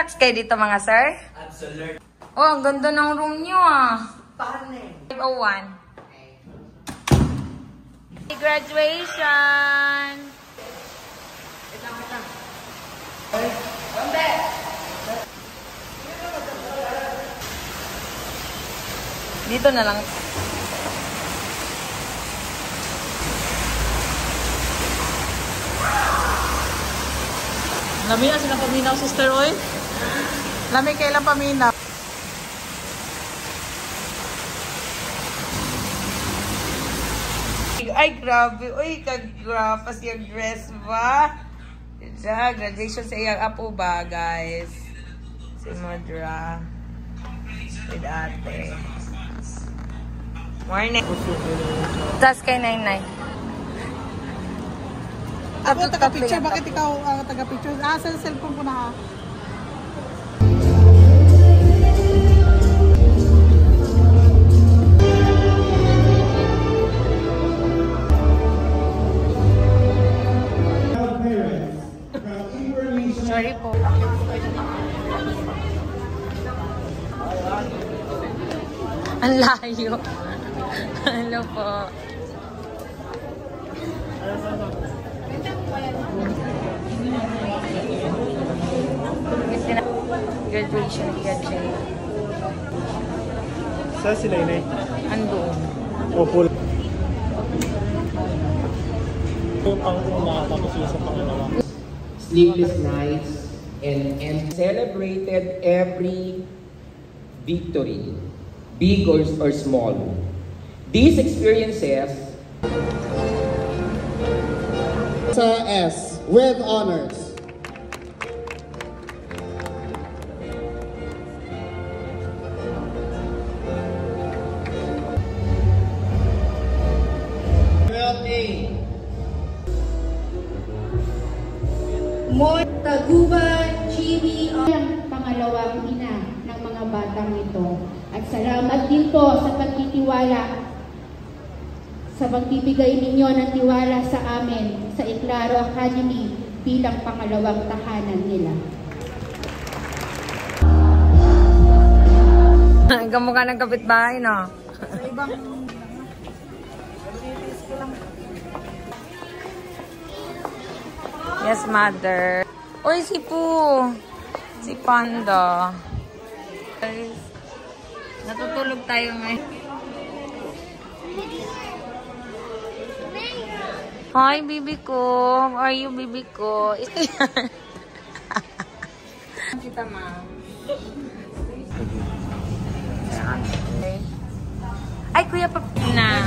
Relax kayo dito mga sir. Absolute. Oh, ang ganda ng room nyo ah. 501. Graduation! Dito na lang. Lami na silang paminaw, sister Oy. Lami kailan paminaw. Ay, grabe. Uy, kag-grapas yung dress ba? Diyan, graduation sa iyang apo ba, guys? Si Modra. With ate. Morning. Tas kay Nainay. Ako taga-picture. Bakit ikaw taga-picture? Sa cellphone ko na ha. Sorry po. Ang layo. Hello po. Graduation kaya Saan sila inay? Andoon. Opo. Yung pang-una tapos yung sa pangalawa. Sleepless nights and celebrated every victory, big or small. These experiences Sa S with honors. Taguban, Jimmy, ang pangalawang ina ng mga batang ito. At salamat din po sa pagtitiwala, sa pagbibigay ninyo ng tiwala sa amin sa Eclaro Academy bilang pangalawang tahanan nila. Kamukha ng kapitbahay, no? Sa ibang... Yes, mother. Uy, si Poo. Si Panda. Guys, natutulog tayo ngayon. Hi, baby ko. How are you, baby ko? Kita, ma'am. Ay, kuya pa na.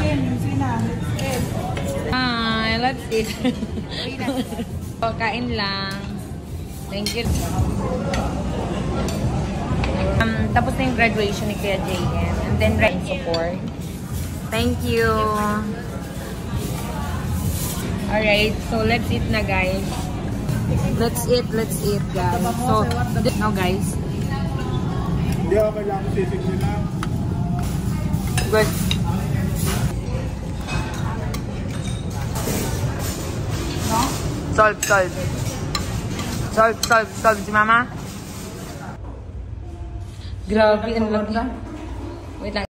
Hi, let's eat. O, kain lang. Thank you. Tapos na yung graduation ni Kuya JM. And then, right support. Thank you. Alright, so let's eat na, guys. Let's eat, guys. So, now, guys. Hindi ako kailangan sisig nila. Good. No? Solve. Solve si mama. Grabe, ang laki. Wait lang.